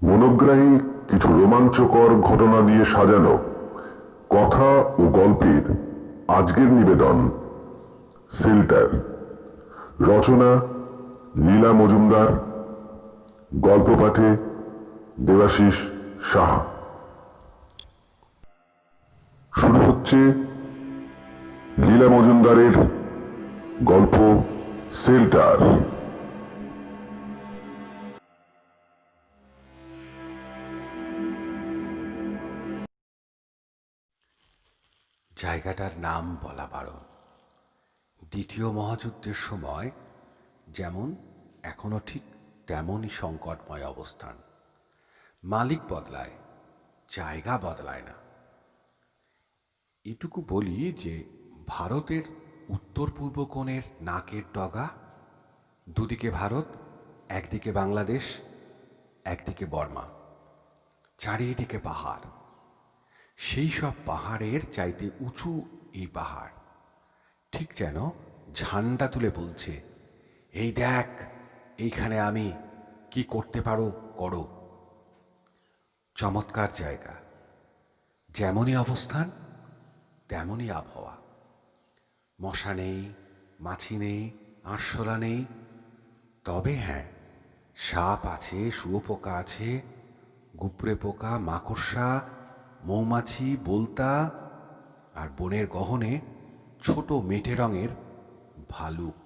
মনোগ্রাহী কিছু রোমাঞ্চকর ঘটনা দিয়ে সাজানো কথা ও গল্পের আজকের নিবেদন শেল্টার। রচনা লীলা মজুমদার, গল্প পাঠে দেবাশিস সাহা। শুরু হচ্ছে লীলা মজুমদারের গল্প শেল্টার। জায়গাটার নাম বলা বারণ। দ্বিতীয় মহাযুদ্ধের সময় যেমন এখনো ঠিক তেমনই সংকটময় অবস্থান। মালিক বদলায়, জায়গা বদলায় না। এটুকু বলি যে ভারতের উত্তর পূর্ব কোণের নাকের ডগা, দুদিকে ভারত, একদিকে বাংলাদেশ, একদিকে বর্মা, চারিদিকে পাহাড়। সেই সব পাহাড়ের চাইতে উঁচু এই পাহাড়, ঠিক যেন ঝান্ডা তুলে বলছে, এই দেখ, এইখানে আমি, কি করতে পারো করো। চমৎকার জায়গা, যেমনই অবস্থান তেমনই আবহাওয়া। মশা নেই, মাছি নেই, আরশোলা নেই। তবে হ্যাঁ, সাপ আছে, শুঁয়োপোকা আছে, গুপড়ে পোকা, মাকড়সা, মৌমাছি, বোলতা, আর বনের গহনে ছোট মেটে রঙের ভালুক,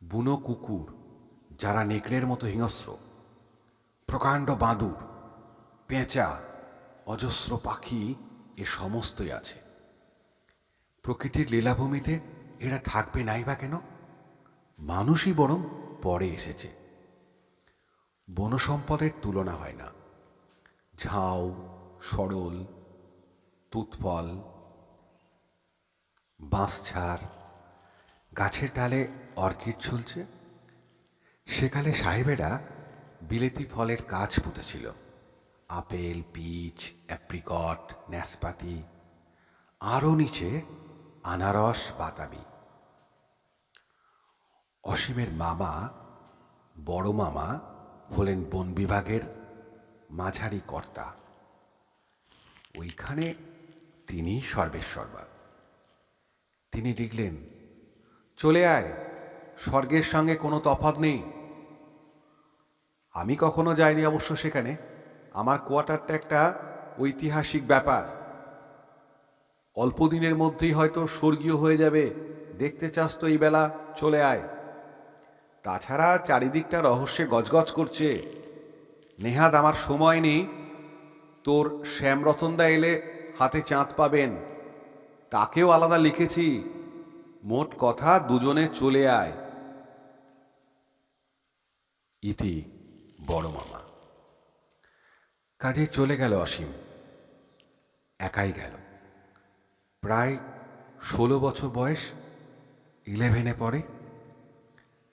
বুনো কুকুর যারা নেকড়ের মতো হিংস্র, প্রকাণ্ড বাঁদুর, পেঁচা, অজস্র পাখি, এ সমস্তই আছে। প্রকৃতির লীলাভূমিতে এরা থাকবে নাই বা কেন? মানুষই বরং পরে এসেছে। বনসম্পদের তুলনা হয় না। ঝাউ, সরল, তুতফল, বাঁশঝাড়, গাছের ডালে অর্কিড ঝুলছে। সেকালে সাহেবেরা বিলেতি ফলের গাছ পুঁতেছিল, আপেল, পিচ, অ্যাপ্রিকট, ন্যাসপাতি, আরও নিচে আনারস, বাতাবি। অসীমের মামা, বড় মামা, হলেন বন বিভাগের মাঝারি কর্তা। ওইখানে তিনি সর্বেসর্বা। তিনি লিখলেন, চলে আয়, স্বর্গের সঙ্গে কোনো তফাৎ নেই। আমি কখনো যাইনি অবশ্য সেখানে। আমার কোয়ার্টারটা একটা ঐতিহাসিক ব্যাপার। অল্প দিনের মধ্যেই হয়তো স্বর্গীয় হয়ে যাবে। দেখতে চাস তো এই বেলা, চলে আয়। তাছাড়া চারিদিকটা রহস্যে গজগজ করছে। নেহাত আমার সময় নেই। তোর শ্যামরতনদা এলে হাতে চাঁদ পাবেন, তাকেও আলাদা লিখেছি। মোট কথা, দুজনে চলে আয়। ইতি বড় মামা। কাজে চলে গেল অসীম। একাই গেল। প্রায় 16 বছর বয়স, 11-এ পড়ে।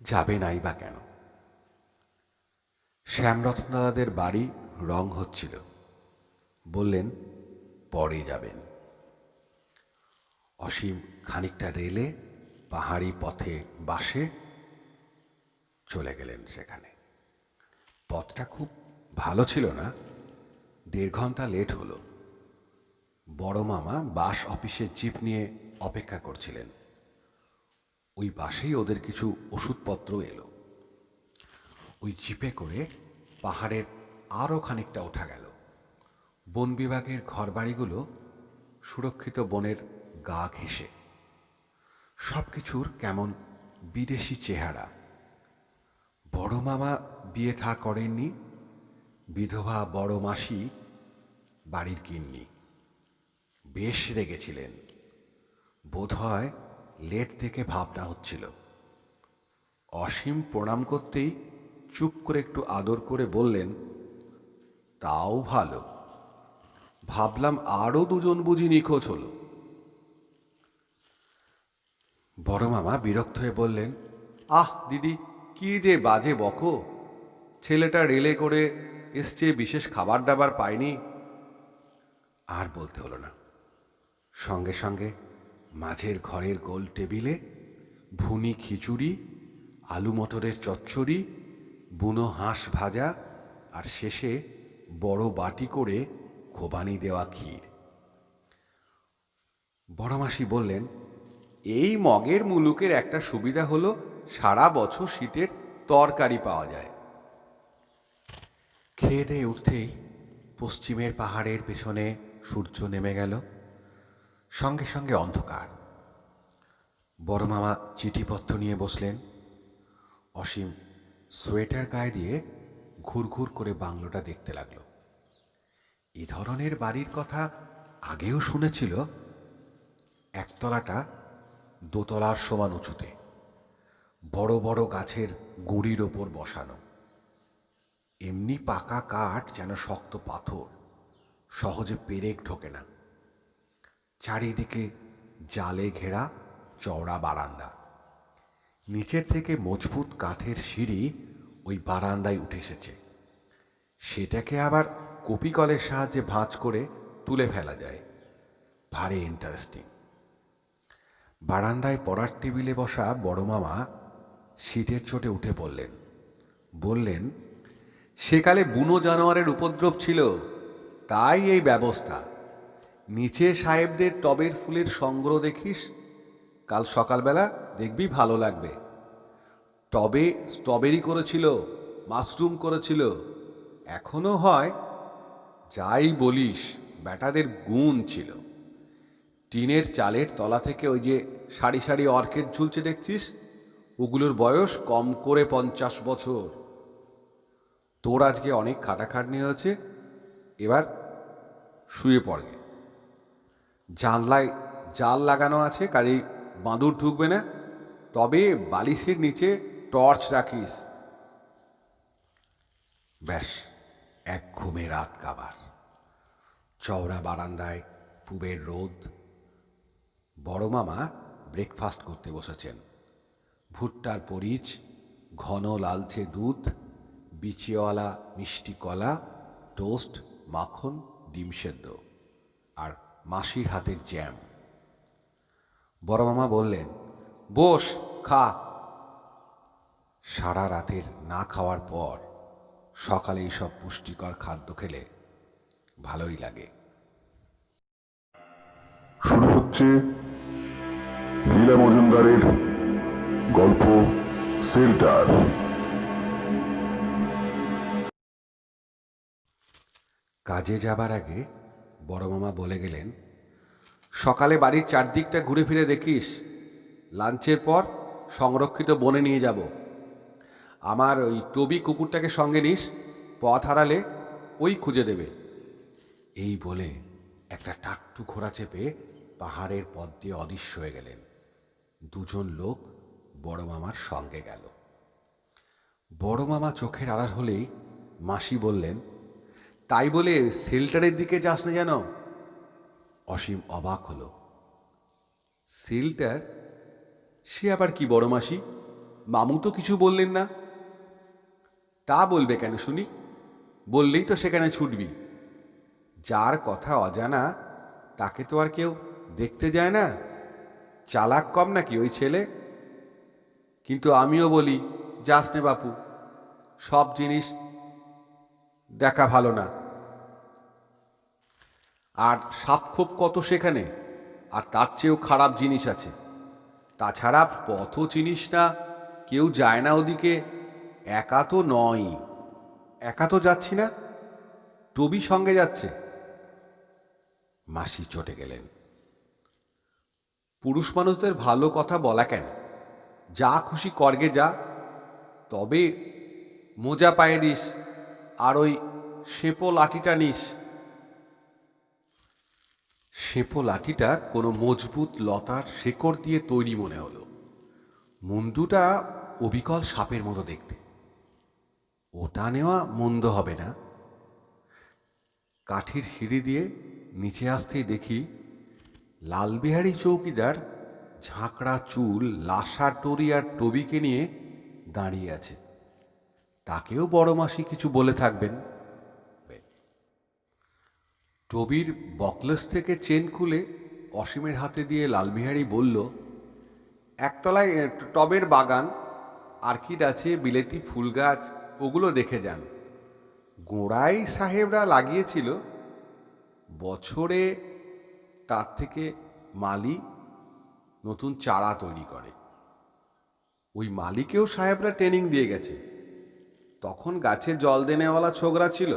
যাবে নাই বা কেন? শ্যামরত্নদাদের বাড়ি রং হচ্ছিল, বললেন পরে যাবেন। অসীম খানিকটা রেলে, পাহাড়ি পথে বাসে চলে গেলেন সেখানে। পথটা খুব ভালো ছিল না, 1.5 ঘন্টা লেট হলো। বড় মামা বাস অফিসের জিপ নিয়ে অপেক্ষা করছিলেন। ওই বাসেই ওদের কিছু ওষুধপত্র এলো। ওই জিপে করে পাহাড়ের আরও খানিকটা ওঠা গেল। বন বিভাগের ঘরবাড়িগুলো সুরক্ষিত বনের গা ঘেঁষে। সব কিছুর কেমন বিদেশি চেহারা। বড় মামা বিয়ে থা করেননি, বিধবা বড় মাসি বাড়ির গিন্নি। বেশ রেগেছিলেন। বোধহয় লেট থেকে ভাবনা হচ্ছিল। অসীম প্রণাম করতেই চুপ করে একটু আদর করে বললেন, তাও ভালো, ভাবলাম আরও দুজন বুঝি নিখোঁজ হলো। বড় মামা বিরক্ত হয়ে বললেন, আহ দিদি, কি যে বাজে বকো। ছেলেটা রেলে করে এসছে, বিশেষ খাবার দাবার পায়নি। আর বলতে হলো না। সঙ্গে সঙ্গে মাঝের ঘরের গোল টেবিলে ভুনি খিচুড়ি, আলু মটরের চচ্চড়ি, বুনো হাঁস ভাজা, আর শেষে বড় বাটি করে খোবানি দেওয়া ক্ষীর। বড়মাসি বললেন, এই মগের মুলুকের একটা সুবিধা হলো সারা বছর শীতের তরকারি পাওয়া যায়। খেয়ে দিয়ে উঠতেই পশ্চিমের পাহাড়ের পেছনে সূর্য নেমে গেল, সঙ্গে সঙ্গে অন্ধকার। বড় মামা চিঠিপত্র নিয়ে বসলেন। অসীম সোয়েটার গায়ে দিয়ে ঘুরঘুর করে বাংলোটা দেখতে লাগলো। এ ধরনের বাড়ির কথা আগেও শুনেছিল। একতলাটা দোতলার সমান উঁচুতে, বড় বড় গাছের গুঁড়ির ওপর বসানো। এমনি পাকা কাঠ যেন শক্ত পাথর, সহজে পেরেক ঢোকে না। চারিদিকে জালে ঘেরা চওড়া বারান্দা। নিচের থেকে মজবুত কাঠের সিঁড়ি ওই বারান্দায় উঠে এসেছে। সেটাকে আবার কপিকলের সাহায্যে ভাঁজ করে তুলে ফেলা যায়। ভারী ইন্টারেস্টিং। বারান্দায় পড়ার টেবিলে বসা বড় মামা শীতের চোটে উঠে পড়লেন। বললেন, সেকালে বুনো জানোয়ারের উপদ্রব ছিল, তাই এই ব্যবস্থা। নিচে সাহেবদের টবের ফুলের সংগ্রহ দেখিস, কাল সকালবেলা দেখবি ভালো লাগবে। টবে স্ট্রবেরি করেছিল, মাশরুম করেছিল, এখনো হয়। যাই বলিস, ব্যাটাদের গুণ ছিল। টিনের চালের তলা থেকে ওই যে সারি সারি অর্কিড ঝুলছে দেখছিস, ওগুলোর বয়স কম করে 50 বছর। তোর আজকে অনেক খাটাখাটনি হয়েছে, এবার শুয়ে পড়বে। জানলায় জাল লাগানো আছে, কাজেই বাঁদর ঢুকবে না। তবে বালিশের নিচে টর্চ রাখিস। ব্যাস, এক ঘুমে রাত কাবার। চওড়া বারান্দায় পুবের রোদ। বড় মামা ব্রেকফাস্ট করতে বসেছেন। ভুট্টার পরিচ, ঘন লালচে দুধ, বিচিওয়ালা মিষ্টি কলা, টোস্ট, মাখন, ডিম সেদ্ধ, আর মাসির হাতের জ্যাম। বড় মামা বললেন, বস, খা। সারা রাতের না খাওয়ার পর সকালে এইসব পুষ্টিকর খাদ্য খেলে ভালোই লাগে। শুরু হচ্ছে লীলা মজুমদারের গল্প শেল্টার। কাজে যাবার আগে বড় মামা বলে গেলেন, সকালে বাড়ির চারদিকটা ঘুরে ফিরে দেখিস। লাঞ্চের পর সংরক্ষিত বনে নিয়ে যাব। আমার ওই টবি কুকুরটাকে সঙ্গে নিস, পথ হারালে ওই খুঁজে দেবে। এই বলে একটা টাট্টু ঘোড়া চেপে পাহাড়ের পথ দিয়ে অদৃশ্য হয়ে গেলেন। দুজন লোক বড় মামার সঙ্গে গেল। বড় মামা চোখের আড়াল হলেই মাসি বললেন, তাই বলে শেল্টারের দিকে যাস না যেন। অসীম অবাক হলো। শেল্টার? সে আবার কি বড় মাসি? মামু তো কিছু বললেন না। তা বলবে কেন শুনি? বললেই তো সেখানে ছুটবি। যার কথা অজানা তাকে তো আর কেউ দেখতে যায় না। চালাক কম নাকি ওই ছেলে? কিন্তু আমিও বলি, যাস নে বাপু, সব জিনিস দেখা ভালো না। আর সাপখোপ কত সেখানে, আর তার চেয়েও খারাপ জিনিস আছে। তাছাড়া পথও চিনিস না, কেউ যায় না ওদিকে। একা তো নয়। একা তো যাচ্ছি না, টবি সঙ্গে যাচ্ছে। মাসি চটে গেলেন। পুরুষ মানুষদের ভালো কথা বলা কেন? যা খুশি করগে যা, তবে মোজা পায়ে দিস, আর ওই সেপো লাঠিটা নিস। সেপো লাঠিটা কোনো মজবুত লতার শেকড় দিয়ে তৈরি মনে হলো। মুন্ডুটা অবিকল সাপের মতো দেখতে। ওটা নেওয়া মন্দ হবে না। কাঠির সিঁড়ি দিয়ে নিচে আসতেই দেখি লালবিহারী চৌকিদার ঝাঁকড়া চুল, লাসা টরি আর টবিকে নিয়ে দাঁড়িয়ে আছে। তাকেও বড় মাসি কিছু বলে থাকবেন। টবির বকলেস থেকে চেন খুলে অসীমের হাতে দিয়ে লালবিহারী বলল, একতলায় টবের বাগান, আর্কিড আছে, বিলেতি ফুল গাছ, ওগুলো দেখে যান। গোড়াই সাহেবরা লাগিয়েছিল, বছরে তার থেকে মালি নতুন চারা তৈরি করে। ওই মালিকেও সাহেবরা ট্রেনিং দিয়ে গেছে। তখন গাছে জল দেনেওয়ালা ছোকরা ছিল,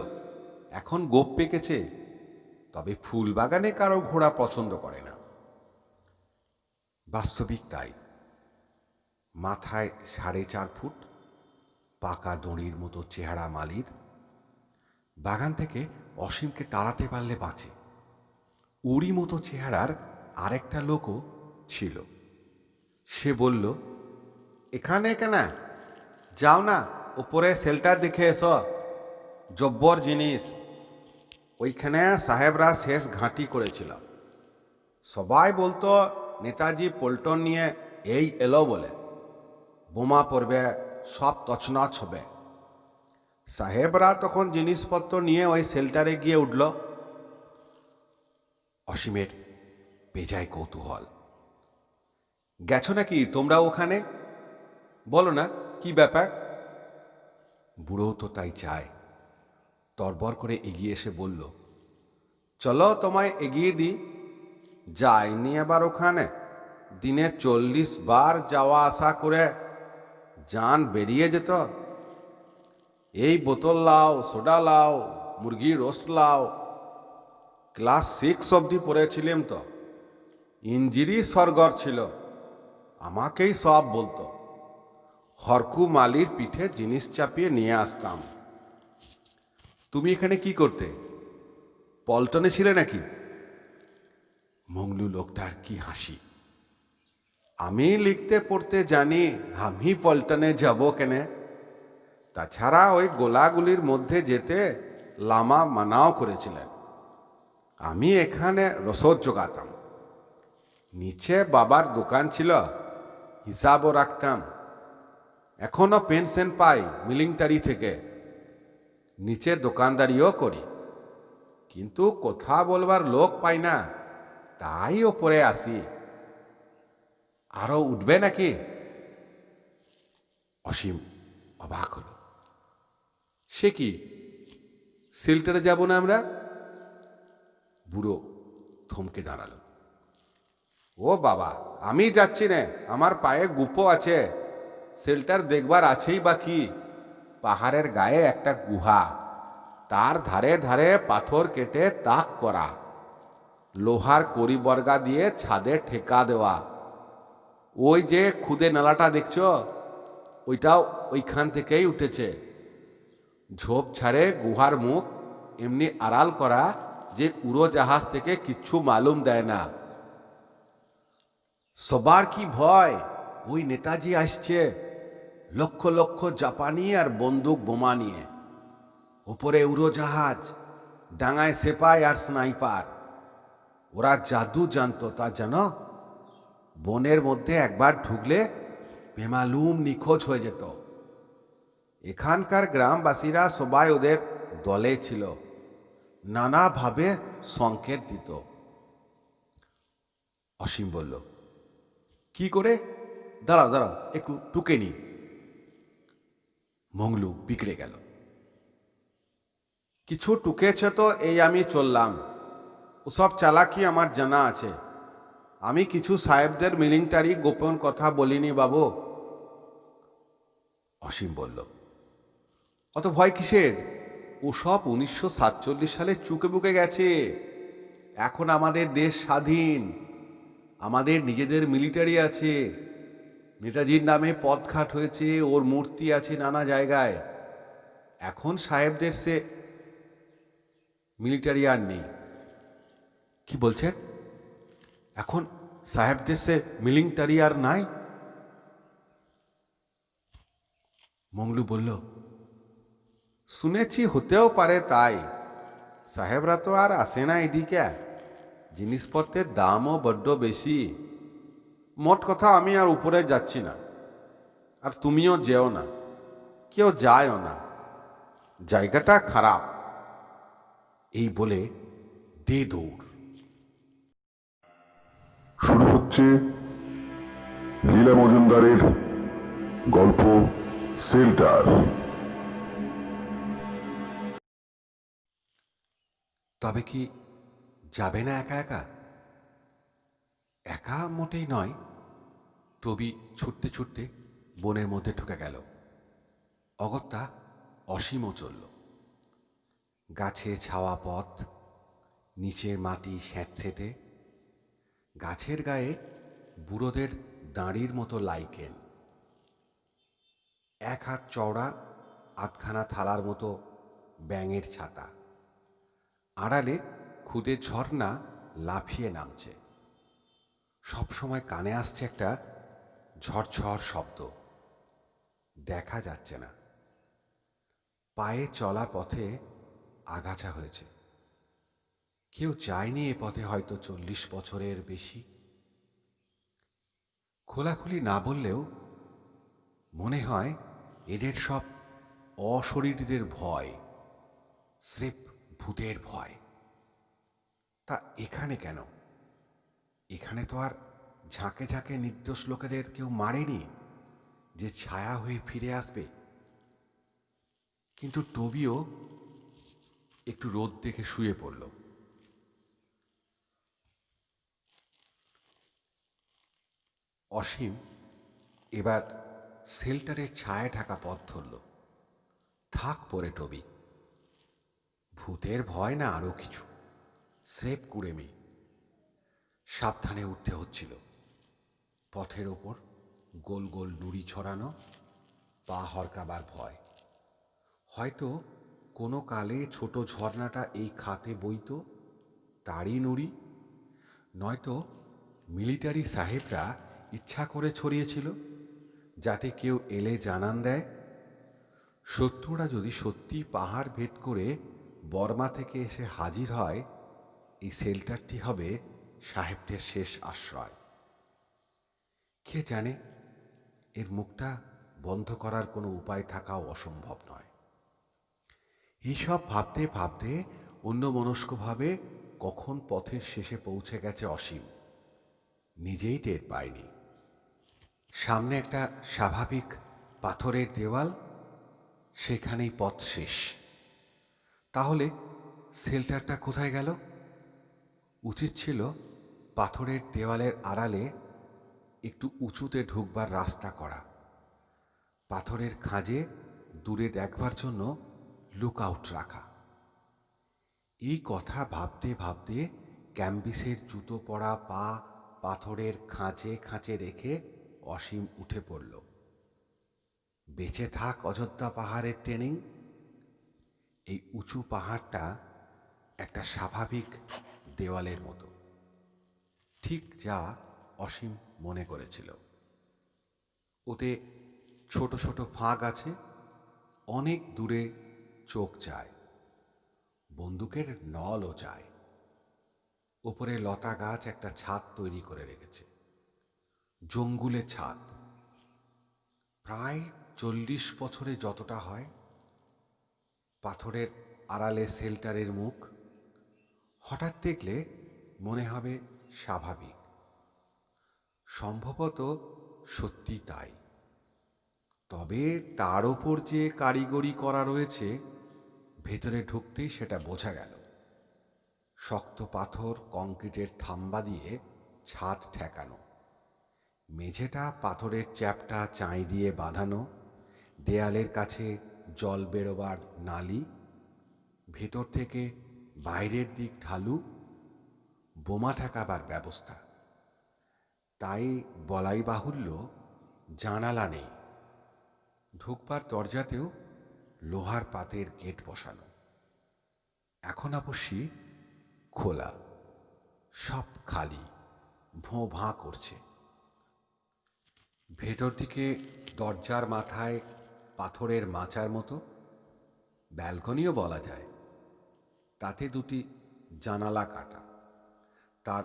এখন গোপ পেকেছে। তবে ফুল বাগানে কারো ঘোড়া পছন্দ করে না। বাস্তবিক তাই। মাথায় 4.5 ফুট, পাকা দড়ির মতো চেহারা মালির। বাগান থেকে অসীমকে তাড়াতে পারলে বাঁচে। উড়ি মতো চেহারার আরেকটা লোকও ছিল। সে বলল, এখানে কেন? যাও না, উপরে শেল্টার দেখে এসো, জব্বর জিনিস। ওইখানে সাহেবরা শেষ ঘাঁটি করেছিল। সবাই বলতো নেতাজি পল্টন নিয়ে এই এলো বলে, বোমা পড়বে, সব তছনছ হবে। সাহেবরা তখন জিনিসপত্র নিয়ে ওই শেল্টারে গিয়ে উঠল। অসীমের বেজায় কৌতূহল। গেছো নাকি তোমরা ওখানে? বলো না, কি ব্যাপার? বুড়ো তো তাই চায়। তরবর করে এগিয়ে এসে বলল, চলো তোমায় এগিয়ে দিই। যাইনি এবার ওখানে, দিনে 40 বার যাওয়া আসা করে জান বেরিয়ে যেত। এই বোতল লাও, সোডা লাও, মুরগির রোস্ট লাও। ক্লাস 6 অবধি পড়েছিলাম তো। ইঞ্জিরি সরগর ছিল, আমাকেই সব বলতো। হরকু মালির পিঠে জিনিস চাপিয়ে নিয়ে আসতাম। তুমি এখানে কি করতে? পল্টনে ছিলে নাকি? মংলু লোকটার কি হাসি। আমি লিখতে পড়তে জানি, আমি পল্টনে যাব কেনে? তাছাড়া ওই গোলাগুলির মধ্যে যেতে লামা মানাও করেছিলেন। আমি এখানে রসদ জোগাতাম। নিচে বাবার দোকান ছিল, হিসাবও রাখতাম। এখনো পেনশন পাই মিলিংটারি থেকে। নিচে দোকানদারিও করি, কিন্তু কথা বলবার লোক পাই না, তাই ওপরে আসি। আরো উঠবে নাকি? অসীম অবাক হল। সে কি, শেল্টারে যাব না আমরা? বুড়ো থমকে দাঁড়ালো। ও বাবা, আমি যাচ্ছি না, আমার পায়ে গুপো আছে। শেল্টার দেখবার আছেই বা কি? পাহাড়ের গায়ে একটা গুহা, তার ধারে ধারে পাথর কেটে তাক করা, লোহার কড়িবর্গা দিয়ে ছাদে ঠেকা দেওয়া। ওই যে খুদে নালাটা দেখছো, ওইটাও ওইখান থেকেই উঠেছে। ঝোপ ছাড়ে গুহার মুখ এমনি আড়াল করা যে উড়োজাহাজ থেকে কিচ্ছু মালুম দেয় না। সবার কি ভয়, ওই নেতাজি আসছে, লক্ষ লক্ষ জাপানি আর বন্দুক বোমা নিয়ে। উপরে উড়োজাহাজ, ডাঙায় সেপাই আর স্নাইপার। ওরা জাদু জানতো, তা জানো? বনের মধ্যে একবার ঢুকলে বেমালুম নিখোঁজ হয়ে যেত। এখানকার গ্রামবাসীরা সবাই ওদের দলে ছিল, নানাভাবে সংকেত দিত। অসীম বলল, কি করে? দাঁড়াও দাঁড়াও, একটু টুকে নি। মংলু বিগড়ে গেল। কিছু টুকেছে তো এই আমি চললাম, ওসব চালাকি আমার জানা আছে। আমি কিছু সাহেবদের মিলিংটারি গোপন কথা বলিনি বাবু। অসীম বলল, অত ভয় কিসের? ওসব 1947 সালে চুকে বুকে গেছে। এখন আমাদের দেশ স্বাধীন, আমাদের নিজেদের মিলিটারি আছে। নেতাজির নামে পথঘাট হয়েছে, ওর মূর্তি আছে নানা জায়গায়। এখন সাহেবদের সে মিলিটারি আর নেই। কি বলছেন? এখন সাহেবদের সে মিলিটারি আর নাই? মংলু বলল, শুনেছি, হতেও পারে তাই। সাহেবরা তো আর আসে না এদিকে, জিনিসপত্রের দামও বড্ড বেশি। মোট কথা আমি আর উপরে যাচ্ছি না, আর তুমিও যেও না, কেউ যায়ও না, জায়গাটা খারাপ। এই বলে দে দৌড়। হচ্ছে লীলা মজুমদারের গল্প শেল্টার। তবে কি যাবে না একা একা? একা মোটেই নয়। টবি ছুটতে ছুটতে বনের মধ্যে ঢুকে গেল। অগত্যা অসীমও চলল। গাছে ছাওয়া পথ, নিচের মাটি স্যাঁতসেঁতে, গাছের গায়ে বুড়োদের দাঁড়ির মতো লাইকেন, এক হাত চওড়া আধখানা থালার মতো ব্যাঙের ছাতা, আড়ালে খুদে ঝর্ণা লাফিয়ে নামছে। সবসময় কানে আসছে একটা ঝরঝর শব্দ, দেখা যাচ্ছে না। পায়ে চলা পথে আগাছা হয়েছে। কেউ যায়নি এ পথে হয়তো 40 বছরের বেশি। খোলাখুলি না বললেও মনে হয় এদের সব অশরীরীদের ভয়, স্রেফ ভূতের ভয়। তা এখানে কেন? এখানে তো আর ঝাঁকে ঝাঁকে নির্দোষ লোকেদের কেউ মারেনি যে ছায়া হয়ে ফিরে আসবে। কিন্তু টবিও একটু রোদ দেখে শুয়ে পড়ল। অসীম এবার শেল্টারের ছায়া ঢাকা পথ ধরল। থাক পড়ে টবি, ভূতের ভয় না আরো কিছু, স্রেফ কুড়েমি। সাবধানে উঠতে হচ্ছিল। পথের ওপর গোল গোল নুড়ি ছড়ানো, পা হরকাবার ভয়। হয়তো কোনো কালে ছোট ঝর্ণাটা এই খাতে বইত, তারই নুড়ি। নয়তো মিলিটারি সাহেবরা ইচ্ছা করে ছড়িয়েছিল যাতে কেউ এলে জানান দেয়। শত্রুরা যদি সত্যি পাহাড় ভেদ করে বর্মা থেকে এসে হাজির হয়, এই শেল্টারটি হবে সাহেবদের শেষ আশ্রয়। কে জানে, এর মুখটা বন্ধ করার কোনো উপায় থাকাও অসম্ভব নয়। এইসব ভাবতে ভাবতে অন্যমনস্কভাবে কখন পথের শেষে পৌঁছে গেছে অসীম নিজেই টের পায়নি। সামনে একটা স্বাভাবিক পাথরের দেওয়াল, সেখানেই পথ শেষ। তাহলে শেল্টারটা কোথায় গেল? উচিত ছিল পাথরের দেওয়ালের আড়ালে একটু উঁচুতে ঢুকবার রাস্তা করা, পাথরের খাঁজে দূরে দেখবার জন্য লুক আউট রাখা। এই কথা ভাবতে ভাবতে ক্যাম্বিসের জুতো পরা পা পাথরের খাঁচে খাঁচে রেখে অসীম উঠে পড়ল। বেঁচে থাক অযোধ্যা পাহাড়ের ট্রেনিং। এই উঁচু পাহাড়টা একটা স্বাভাবিক দেওয়ালের মতো, ঠিক যা অসীম মনে করেছিল। ওতে ছোট ছোট ফাঁক আছে, অনেক দূরে চোখ যায়, বন্দুকের নলও যায়। ওপরে লতা গাছ একটা ছাদ তৈরি করে রেখেছে, জঙ্গুলে ছাদ, প্রায় 40 বছরে যতটা হয়। পাথরের আড়ালে শেল্টারের মুখ। হঠাৎ দেখলে মনে হবে স্বাভাবিক, সম্ভবত সত্যি তাই। তবে তার ওপর যে কারিগরি করা রয়েছে, ভেতরে ঢুকতেই সেটা বোঝা গেল। শক্ত পাথর কংক্রিটের থাম্বা দিয়ে ছাদ ঠেকানো, মেঝেটা পাথরের চ্যাপ্টা চাঁই দিয়ে বাঁধানো, দেয়ালের কাছে জল বেরোবার নালি, ভেতর থেকে বাইরের দিক ঢালু, বোমা ঠেকাবার ব্যবস্থা। তাই বলাই বাহুল্য জানালা নেই। ঢুকবার দরজাতেও লোহার পাতের গেট বসানো, এখন অবশ্যই খোলা, সব খালি, ভোঁ ভাঁ করছে। ভেতর দিকে দরজার মাথায় পাথরের মাচার মতো, ব্যালকনিও বলা যায়, তাতে দুটি জানালা কাটা, তার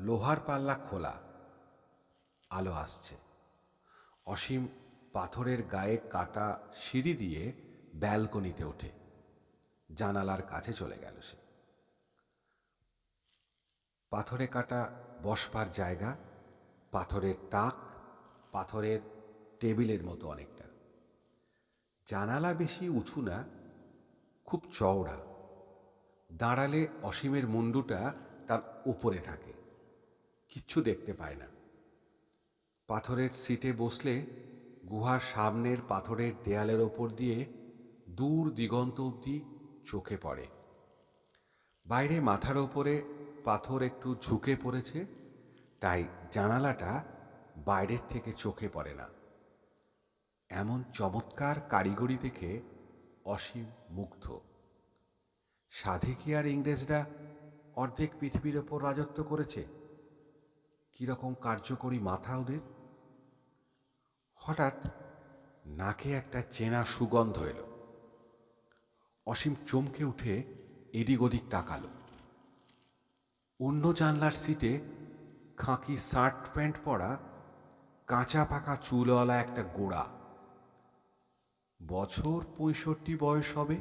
লোহার পাল্লা খোলা, আলো আসছে। অসীম পাথরের গায়ে কাটা সিঁড়ি দিয়ে ব্যালকনিতে ওঠে, জানালার কাছে চলে গেল সে। পাথরে কাটা বসবার জায়গা, পাথরের তাক, পাথরের টেবিলের মতো অনেকটা। জানালা বেশি উঁচু না, খুব চওড়া। দাঁড়ালে অসীমের মুন্ডুটা তার উপরে থাকে, কিচ্ছু দেখতে পায় না। পাথরের সিটে বসলে গুহার সামনের পাথরের দেয়ালের ওপর দিয়ে দূর দিগন্ত অবধি চোখে পড়ে। বাইরে মাথার ওপরে পাথর একটু ঝুঁকে পড়েছে, তাই জানালাটা বাইরের থেকে চোখে পড়ে না। এমন চমৎকার কারিগরি দেখে অসীম মুগ্ধ। সাধে কি আর ইংরেজরা অর্ধেক পৃথিবীর ওপর রাজত্ব করেছে? কিরকম কার্যকরী মাথা ওদের! হঠাৎ নাকে একটা চেনা সুগন্ধ এলো। অসীম চমকে উঠে এদিক ওদিক তাকালো। অন্য জানলার সিটে খাঁকি শার্ট প্যান্ট পরা, কাঁচা পাকা চুলওয়ালা একটা গোড়া। বছর 65 বয়স হবে।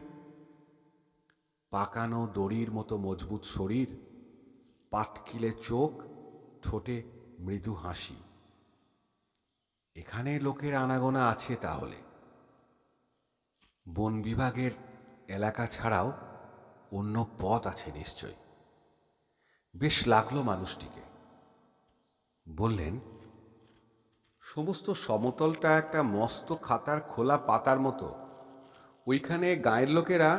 পাকানো দড়ির মতো মজবুত শরীর, পাটকিলে চোখ, ঠোঁটে মৃদু হাসি। এখানে লোকের আনাগোনা আছে তাহলে। বন বিভাগের এলাকা ছাড়াও অন্য পথ আছে নিশ্চয়। বেশ লাগলো মানুষটিকে। বললেন, সমস্ত সমতলটা একটা মস্ত খাতার খোলা পাতার মতো। ওইখানে গায়ের লোকেরা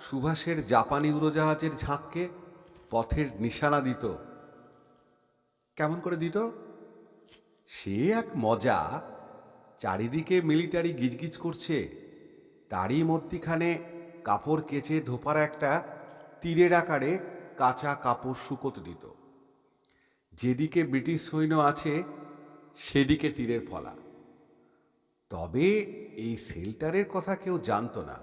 সুভাষের জাপানি উড়োজাহাজের ঝাঁককে পথের নিশানা দিত। কেমন করে দিত? সে এক মজা। চারিদিকে মিলিটারি গিজগিজ করছে, তারই মধ্যিখানে কাপড় কেচে ধোপার একটা তীরের আকারে কাঁচা কাপড় শুকোতে দিত। যেদিকে ব্রিটিশ সৈন্য আছে সেদিকে তীরের ফলা। তবে এই শেল্টারের কথা কেউ জানত না।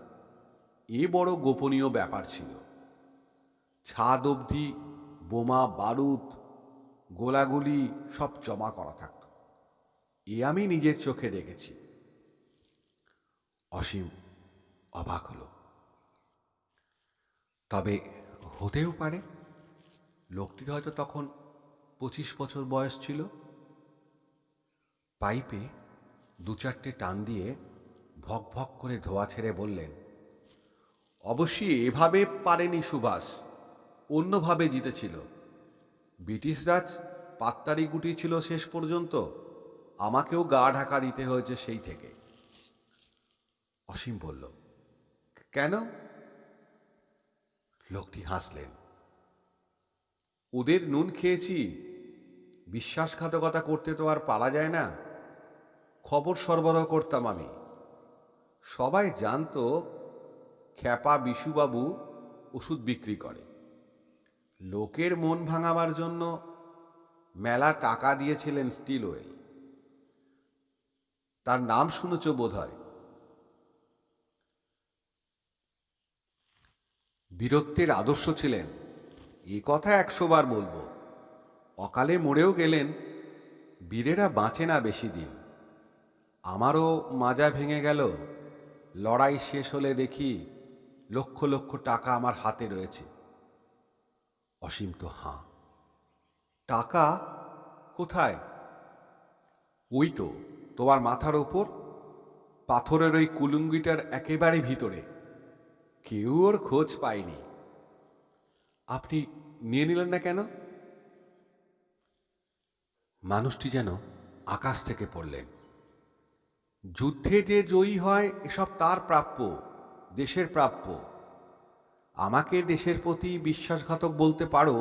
এ বড় গোপনীয় ব্যাপার ছিল। ছাদ অবধি বোমা, বারুদ, গোলাগুলি সব জমা করা থাকত। এ আমি নিজের চোখে দেখেছি। অসীম অবাক হল। তবে হতেও পারে। লোকটির হয়তো তখন 25 বছর বয়স ছিল। পাইপে 2-4টে টান দিয়ে ভক ভক করে ধোয়া ছেড়ে বললেন, অবশ্যই এভাবে পারেনি সুভাষ, অন্যভাবে জিতেছিল। ব্রিটিশ রাজ পাত্তারি গুটিয়েছিল শেষ পর্যন্ত। আমাকেও গা ঢাকা দিতে হয়েছে সেই থেকে। অসীম বলল, কেন? লোকটি হাসলেন। ওদের নুন খেয়েছি, বিশ্বাসঘাতকতা করতে তো আর পারা যায় না। খবর সরবরাহ করতাম আমি। সবাই জানতো খ্যাপা বিশুবাবু ওষুধ বিক্রি করে। লোকের মন ভাঙাবার জন্য মেলা টাকা দিয়েছিলেন স্টিল ওয়েল। তার নাম শুনেছ বোধ হয়। বীরত্বের আদর্শ ছিলেন, এ কথা 100 বার বলবো। অকালে মরেও গেলেন। বীরেরা বাঁচে না বেশি দিন। আমারও মাজা ভেঙে গেল। লড়াই শেষ হলে দেখি লক্ষ লক্ষ টাকা আমার হাতে রয়েছে। অসীম তো হাঁ। টাকা কোথায়? ওই তো তোমার মাথার ওপর, পাথরের ওই কুলুঙ্গিটার একেবারে ভিতরে। কেউ ওর খোঁজ পায়নি। আপনি নিয়ে নিলেন না কেন? মানুষটি যেন আকাশ থেকে পড়লেন। যুদ্ধে যে জয়ী হয় এসব তার প্রাপ্য, দেশের প্রাপ্য। আমাকে দেশের প্রতি বিশ্বাসঘাতক বলতে পারো,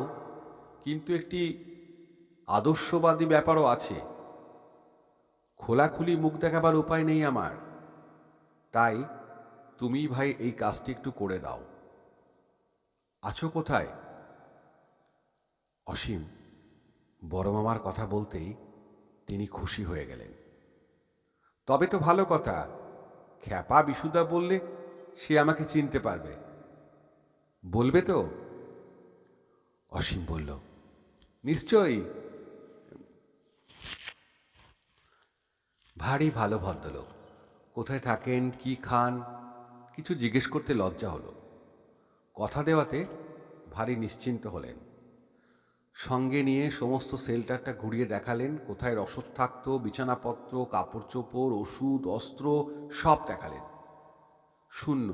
কিন্তু একটি আদর্শবাদী ব্যাপারও আছে। খোলাখুলি মুখ দেখাবার উপায় নেই আমার। তাই তুমি ভাই এই কাজটি একটু করে দাও। আছো কোথায়? অসীম বড় মামার কথা বলতেই তিনি খুশি হয়ে গেলেন। তবে তো ভালো কথা। খ্যাপা বিশুদা বললে সে আমাকে চিনতে পারবে। বলবে তো? অসীম বলল, নিশ্চয়ই। ভারী ভালো ভদ্রলোক। কোথায় থাকেন, কি খান, কিছু জিজ্ঞেস করতে লজ্জা হলো। কথা দেওয়াতে ভারী নিশ্চিন্ত হলেন। সঙ্গে নিয়ে সমস্ত সেল্টারটা ঘুরিয়ে দেখালেন, কোথায় রসদ থাকতো, বিছানাপত্র, কাপড় চোপড়, ওষুধ, অস্ত্র সব দেখালেন। শূন্য,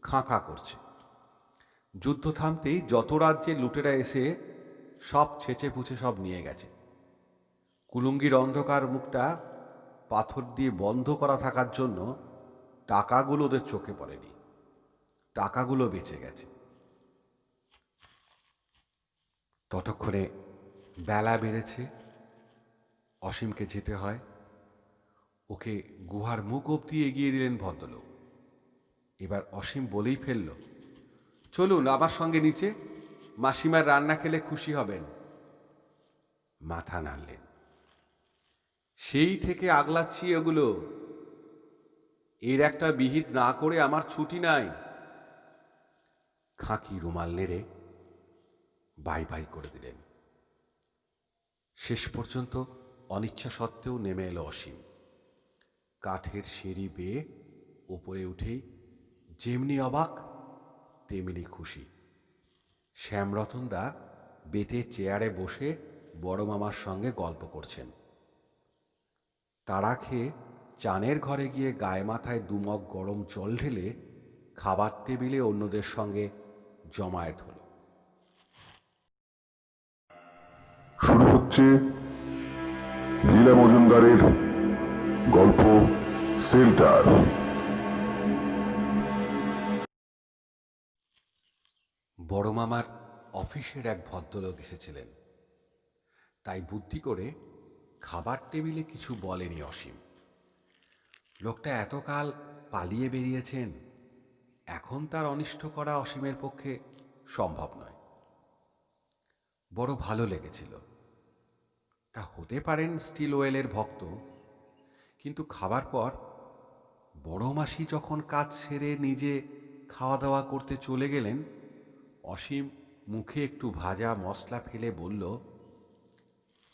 খাঁ খাঁ করছে। যুদ্ধ থামতেই যত রাজ্যে লুটেরা এসে সব ছেঁচে পুছে সব নিয়ে গেছে। কুলুঙ্গির অন্ধকার মুখটা পাথর দিয়ে বন্ধ করা থাকার জন্য টাকাগুলো ওদের চোখে পড়েনি, টাকাগুলো বেঁচে গেছে। ততক্ষণে বেলা বেড়েছে, অসীমকে যেতে হয়। ওকে গুহার মুখ অবধি এগিয়ে দিলেন ভদ্রলোক। এবার অসীম বলেই ফেলল, চলুন আমার সঙ্গে নিচে, মাসিমার রান্না খেলে খুশি হবেন। মাথা নাড়লেন। সেই থেকে আগলাচ্ছি ওগুলো, এর একটা বিহিত না করে আমার ছুটি নাই। খাঁকি রুমাল নেড়ে বাই বাই করে দিলেন। শেষ পর্যন্ত অনিচ্ছা সত্ত্বেও নেমে এলো অসীম। কাঠের সিঁড়ি বেয়ে ওপরে উঠেই যেমনি অবাক তেমনি খুশি। শ্যামরতনদা বেতের চেয়ারে বসে বড় মামার সঙ্গে গল্প করছেন। তাড়া খেয়ে চানের ঘরে গিয়ে গায়ে মাথায় দুমগ গরম জল ঢেলে খাবার টেবিলে অন্যদের সঙ্গে জমায়েত হল। শুরু হচ্ছে লীলা মজুমদারের গল্প সেল্টার। বড় মামার অফিসের এক ভদ্রলোক এসেছিলেন, তাই বুদ্ধি করে খাবার টেবিলে কিছু বলেনি অসীম। লোকটা এতকাল পালিয়ে বেরিয়েছেন, এখন তার অনিষ্ট করা অসীমের পক্ষে সম্ভব নয়। বড় ভালো লেগেছিল। তা হতে পারেন স্টিল ওয়েলের ভক্ত, কিন্তু খাবার পর বড় মাসি যখন কাজ সেরে নিজে খাওয়া দাওয়া করতে চলে গেলেন, অসীম মুখে একটু ভাজা মশলা ফেলে বলল,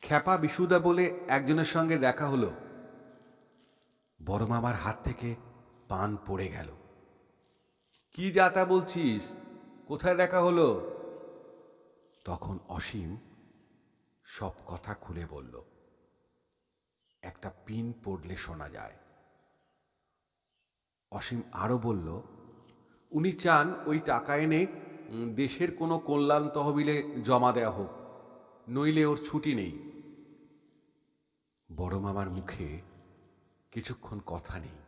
খ্যাপা বিশুদা বলে একজনের সঙ্গে দেখা হলো। বড় মামার হাত থেকে পান পড়ে গেল। কি যাতা বলছিস, কোথায় দেখা হলো? তখন অসীম সব কথা খুলে বলল। একটা পিন পড়লে শোনা যায়। অসীম আরো বলল, উনি চান ওই টাকা এনে দেশের কোনো কল্যাণ তহবিলে জমা দেয়া হোক, নইলে ওর ছুটি নেই। বড় মামার মুখে কিছুক্ষণ কথা নেই।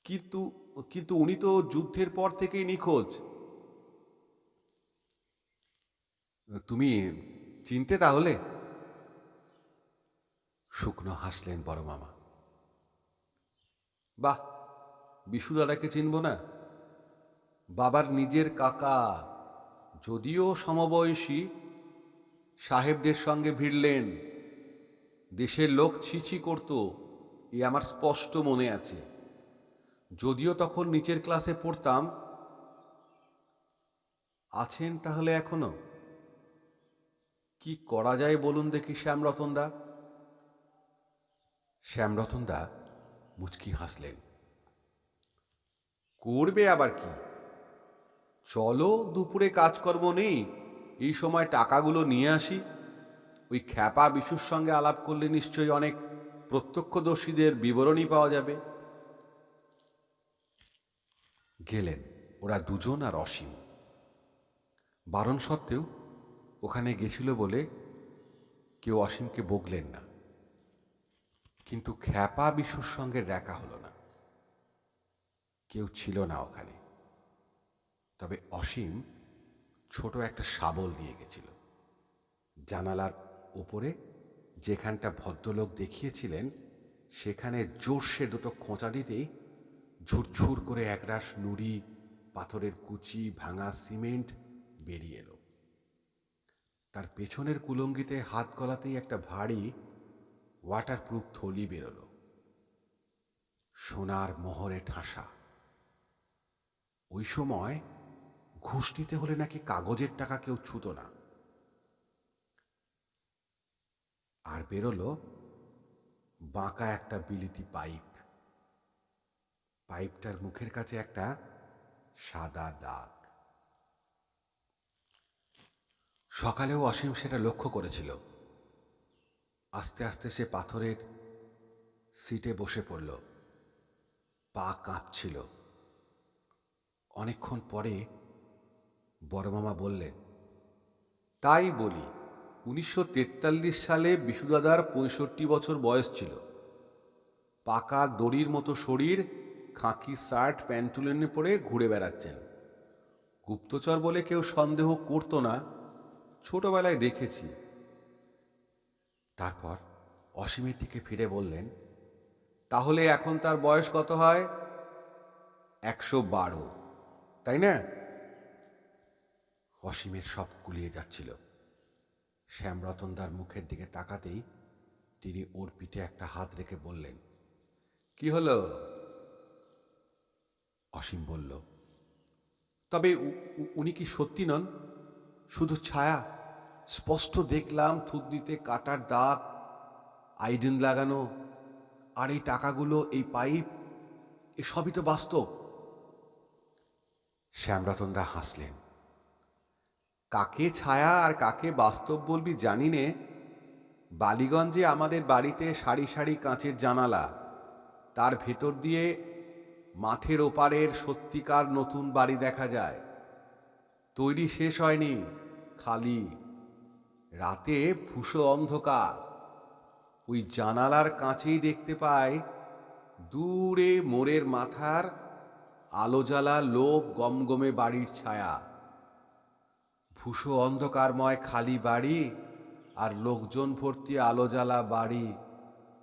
কিন্তু কিন্তু উনি তো যুদ্ধের পর থেকেই নিখোঁজ। তুমি চিনতে তাহলে? শুকনো হাসলেন বড় মামা। বাহ, বিশু দাদাকে চিনব না? বাবার নিজের কাকা, যদিও সমবয়সী। সাহেবদের সঙ্গে ভিড়লেন, দেশের লোক ছিছি করত, এ আমার স্পষ্ট মনে আছে। যদিও তখন নিচের ক্লাসে পড়তাম। আছেন তাহলে এখনো? কি করা যায় বলুন দেখি শ্যামরতনদা? শ্যামরতনদা মুচকি হাসলেন। করবে আবার কি? চলো, দুপুরে কাজকর্ম নেই, এই সময় টাকাগুলো নিয়ে আসি। ওই খ্যাপা বিশুর সঙ্গে আলাপ করলে নিশ্চয়ই অনেক প্রত্যক্ষদর্শীদের বিবরণী পাওয়া যাবে। গেলেন ওরা দুজন আর অসীম। বারণ সত্ত্বেও ওখানে গেছিল বলে কেউ অসীমকে বকলেন না। কিন্তু খ্যাপা বিশুর সঙ্গে দেখা হলো না, কেউ ছিল না ওখানে। তবে অসীম ছোট একটা শাবল নিয়ে গেছিল। জানালার উপরে যেখানটা ভদ্রলোক দেখিয়েছিলেন, সেখানে জোরসে দুটো খোঁচা দিতেই ঝুরঝুর করে একরাশ নুড়ি, পাথরের কুচি, ভাঙা সিমেন্ট বেরিয়ে এলো। তার পেছনের কুলঙ্গিতে হাত গলাতেই একটা ভারী ওয়াটারপ্রুফ থলি বেরোলো, সোনার মোহরে ঠাসা। ওই সময় ঘুষ নিতে হলে নাকি কাগজের টাকা কেউ ছুত না। আর বেরোলো বাঁকা একটা বিলিতি পাইপ। পাইপটার মুখের কাছে একটা সাদা দাগ। সকালেও অসীম সেটা লক্ষ্য করেছিল। আস্তে আস্তে সে পাথরের সিটে বসে পড়ল। পা কাঁপছিল। অনেকক্ষণ পরে বড় মামা বললেন, তাই বলি, 1943 সালে বিশুদাদার 65 বছর বয়স ছিল। পাকা দড়ির মতো শরীর, খাকি শার্ট প্যান্টুলেনে পরে ঘুরে বেড়াচ্ছেন। গুপ্তচর বলে কেউ সন্দেহ করতো না, ছোটবেলায় দেখেছি। তারপর অসীমের দিকে ফিরে বললেন, তাহলে এখন তার বয়স কত হয়? 112, তাই না? অসীমের সব গুলিয়ে যাচ্ছিল। শ্যামরতনদার মুখের দিকে তাকাতেই তিনি ওর পিঠে একটা হাত রেখে বললেন, কি হলো? অসীম বলল, তবে উনি কি সত্যি নন? শুধু ছায়া? স্পষ্ট দেখলাম থুতনিতে কাটার দাগ, আইডিন লাগানো, আর এই টাকাগুলো, এই পাইপ, এসবই তো বাস্তব। শ্যামরতনদা হাসলেন। কাকে ছায়া আর কাকে বাস্তব বলবি জানি নে। বালিগঞ্জে আমাদের বাড়িতে সারি সারি কাঁচের জানালা, তার ভেতর দিয়ে মাঠের ওপারের সত্যিকার নতুন বাড়ি দেখা যায়। তৈরি শেষ হয়নি, খালি। রাতে ভূষো অন্ধকার। ওই জানালার কাঁচেই দেখতে পায় দূরে মোড়ের মাথার আলো জ্বালা লোক গমগমে বাড়ির ছায়া। ভূষো অন্ধকারময় খালি বাড়ি আর লোকজন ভর্তি আলো জ্বালা বাড়ি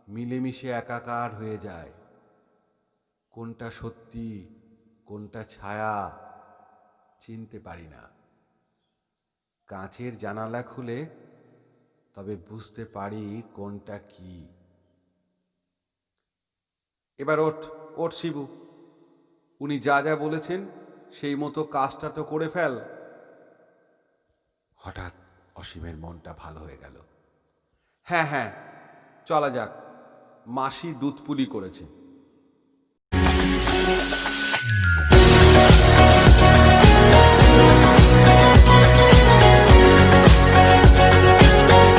মিলেমিশে একাকার হয়ে যায়। কোনটা সত্যি, কোনটা ছায়া চিনতে পারি না। কাঁচের জানালা খুলে তবে বুঝতে পারি কোনটা কি। এবার ওঠ ওঠ শিবু, উনি যা যা বলেছেন সেই মতো কাজটা তো করে ফেল। হঠাৎ অসীমের মনটা ভালো হয়ে গেল। হ্যাঁ হ্যাঁ, চলা যাক। মাসি দুধ পুলি করেছে।